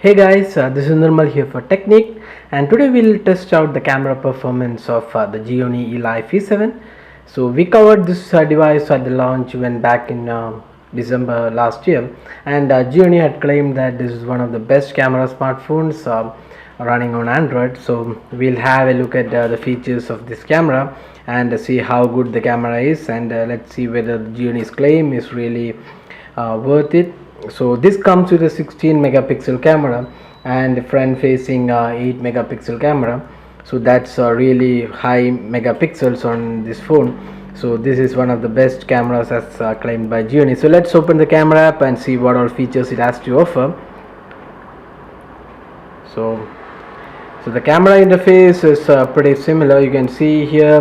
Hey guys, this is Nirmal here for Technique, and today we'll test out the camera performance of the Gionee Elife E7. So we covered this device at the launch when back in December last year, and Gionee had claimed that this is one of the best camera smartphones running on Android. So we'll have a look at the features of this camera and see how good the camera is, and let's see whether Gionee's claim is really worth it. So this comes with a 16 megapixel camera and front facing 8 megapixel camera, so that's really high megapixels on this phone. So this is one of the best cameras as claimed by Gionee. So let's open the camera app and see what all features it has to offer. So the camera interface is pretty similar. You can see here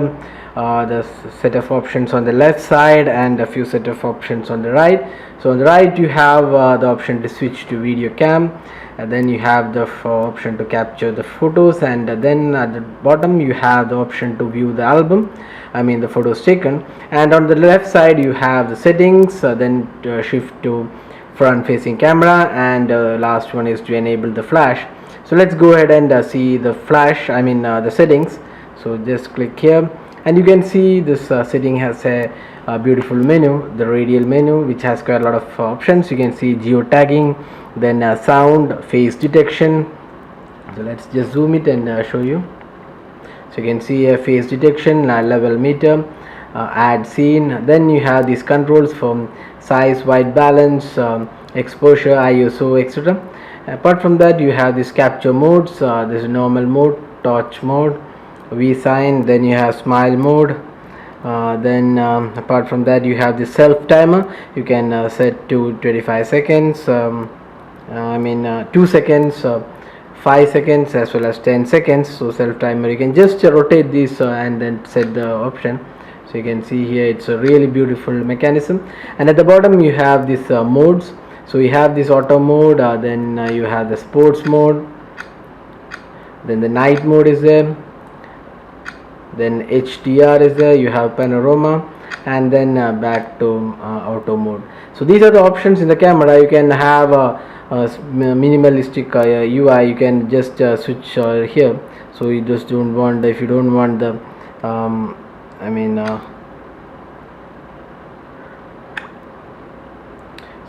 the set of options on the left side and a few set of options on the right. So on the right you have the option to switch to video cam, and then you have the option to capture the photos, and then at the bottom you have the option to view the album, the photos taken. And on the left side you have the settings, then shift to front facing camera, and last one is to enable the flash. So let's go ahead and see the flash, the settings. So just click here, and you can see this setting has a beautiful menu, the radial menu, which has quite a lot of options. You can see geotagging, then sound, face detection. So let's just zoom it and show you. So you can see a face detection, level meter, add scene. Then you have these controls from size, white balance, exposure, ISO, etc. Apart from that you have this capture modes. This is normal mode, torch mode, V sign, then you have smile mode. Then apart from that you have the self timer. You can set to 25 seconds, 2 seconds, 5 seconds, as well as 10 seconds. So self timer, you can just rotate this and then set the option. So you can see here it's a really beautiful mechanism. And at the bottom you have this modes. So you have this auto mode, then you have the sports mode, then the night mode is there, then HDR is there, you have panorama, and then back to auto mode. So these are the options in the camera. You can have a minimalistic UI. You can just switch here. So you just don't want, if you don't want the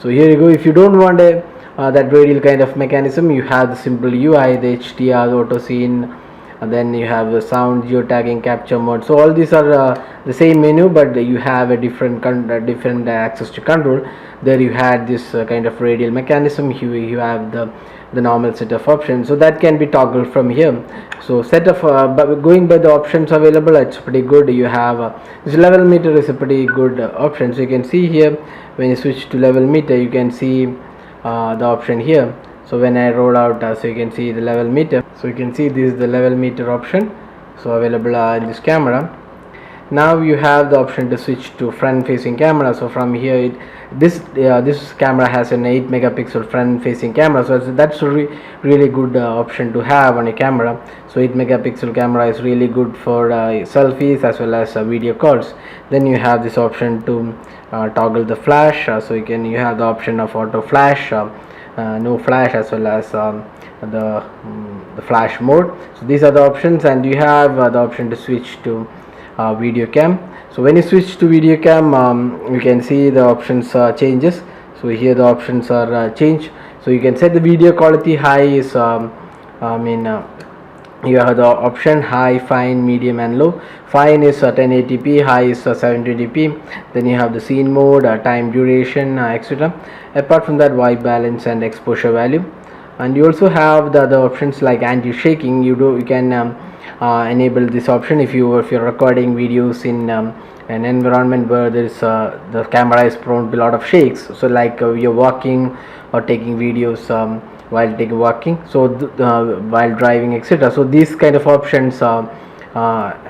so here you go. If you don't want a that radial kind of mechanism, you have the simple UI, the HDR, the auto scene, and then you have the sound, geotagging, capture mode. So all these are the same menu, but you have a different access to control. There you had this kind of radial mechanism. You have the normal set of options, so that can be toggled from here. So set of but going by the options available, it's pretty good. You have this level meter is a pretty good option. So you can see here, when you switch to level meter, you can see the option here. So when I roll out, so you can see the level meter. So you can see this is the level meter option, so available in this camera. Now you have the option to switch to front facing camera. So from here this camera has an 8 megapixel front facing camera, so that's a really good option to have on a camera. So 8 megapixel camera is really good for selfies as well as video calls. Then you have this option to toggle the flash. So you have the option of auto flash, no flash, as well as the flash mode. So these are the options, and you have the option to switch to video cam. So when you switch to video cam, you can see the options changes. So here the options are changed. So you can set the video quality. High is you have the option high, fine, medium, and low. Fine is 1080p, high is 720p. Then you have the scene mode, time duration, etc. Apart from that, white balance and exposure value. And you also have the other options like anti-shaking. You can enable this option if you're recording videos in an environment where there's the camera is prone to a lot of shakes. So like you're walking or taking videos while walking, so while driving, etc. So these kind of options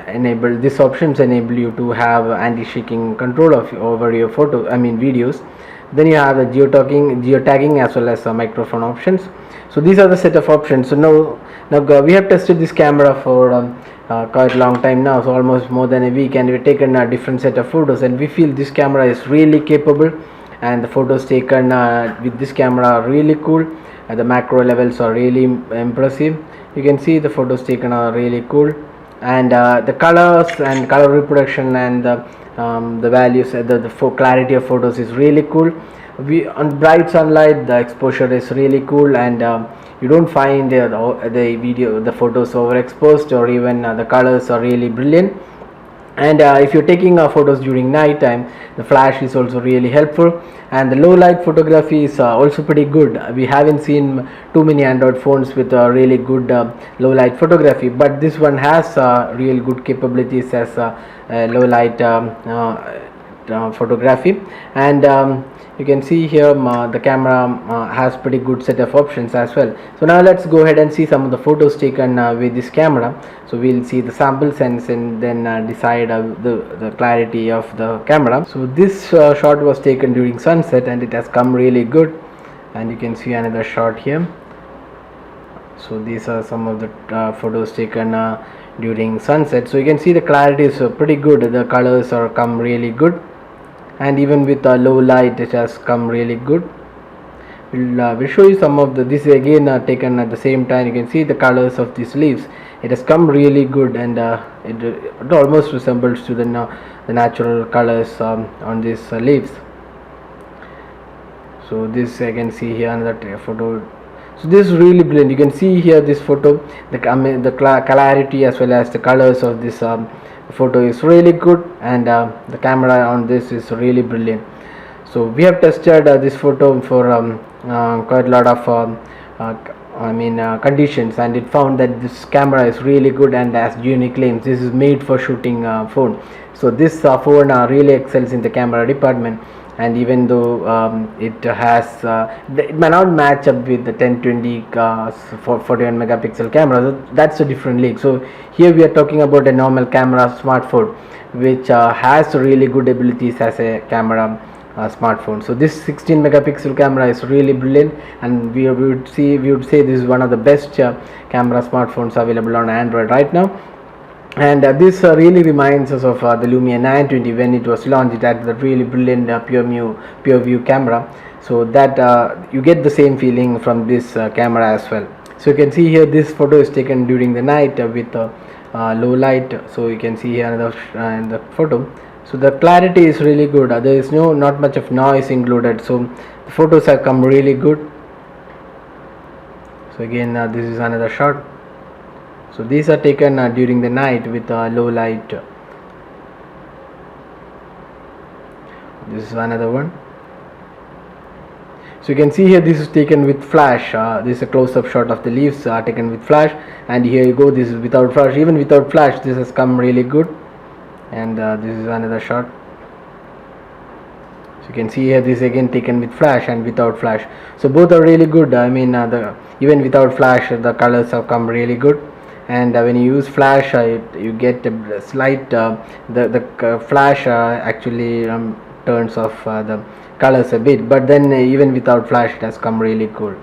enable you to have anti-shaking control over your videos. Then you have the geotagging as well as microphone options. So these are the set of options. So now we have tested this camera for quite a long time now, so almost more than a week, and we've taken a different set of photos, and we feel this camera is really capable, and the photos taken with this camera are really cool. The macro levels are really impressive. You can see the photos taken are really cool, and the colors and color reproduction and the values, clarity of photos is really cool. On bright sunlight the exposure is really cool, and you don't find the photos overexposed, or even the colors are really brilliant. And if you're taking photos during night time, the flash is also really helpful, and the low light photography is also pretty good. We haven't seen too many Android phones with really good low light photography, but this one has real good capabilities as low light photography. And you can see here the camera has pretty good set of options as well. So now let's go ahead and see some of the photos taken with this camera. So we'll see the samples and then decide the clarity of the camera. So this shot was taken during sunset, and it has come really good, and you can see another shot here. So these are some of the photos taken during sunset. So you can see the clarity is pretty good, the colors are come really good, and even with low light it has come really good. We'll show you some of this is again taken at the same time. You can see the colors of these leaves, it has come really good, and it almost resembles to the natural colors on these leaves. So this I can see here another photo. So this is really brilliant. You can see here this photo, the clarity as well as the colors of this photo is really good, and the camera on this is really brilliant. So we have tested this photo for quite a lot of conditions, and it found that this camera is really good, and as Gionee claims, this is made for shooting phone. So this phone really excels in the camera department, and even though it has it may not match up with the 1020 41 megapixel camera, that's a different league. So here we are talking about a normal camera smartphone which has really good abilities as a camera smartphone. So this 16 megapixel camera is really brilliant, and we would say this is one of the best camera smartphones available on Android right now. And this really reminds us of the Lumia 920 when it was launched. It had the really brilliant pure view camera, so that you get the same feeling from this camera as well. So you can see here this photo is taken during the night with low light. So you can see here another the photo. So the clarity is really good. There is not much of noise included, so the photos have come really good. So again this is another shot. So these are taken during the night with low light. This is another one. So you can see here this is taken with flash. This is a close-up shot of the leaves taken with flash, and here you go, this is without flash. Even without flash this has come really good, and this is another shot. So you can see here this is again taken with flash and without flash. So both are really good. Even without flash the colors have come really good, and when you use flash you get a slight the flash actually turns off the colors a bit, but then even without flash it has come really cool.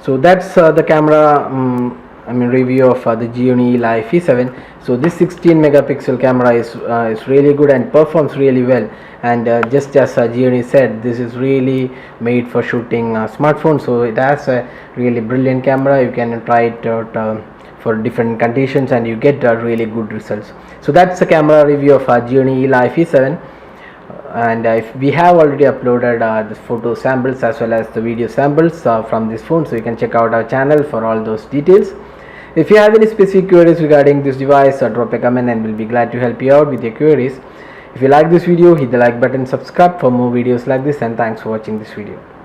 So that's the camera review of the Gionee Elife E7. So this 16 megapixel camera is really good and performs really well, and just as Gionee said, this is really made for shooting smartphones. So it has a really brilliant camera. You can try it out for different conditions and you get really good results. So that's the camera review of Gionee Elife E7. And if we have already uploaded the photo samples as well as the video samples from this phone, so you can check out our channel for all those details. If you have any specific queries regarding this device, drop a comment and we'll be glad to help you out with your queries. If you like this video, hit the like button, subscribe for more videos like this, and thanks for watching this video.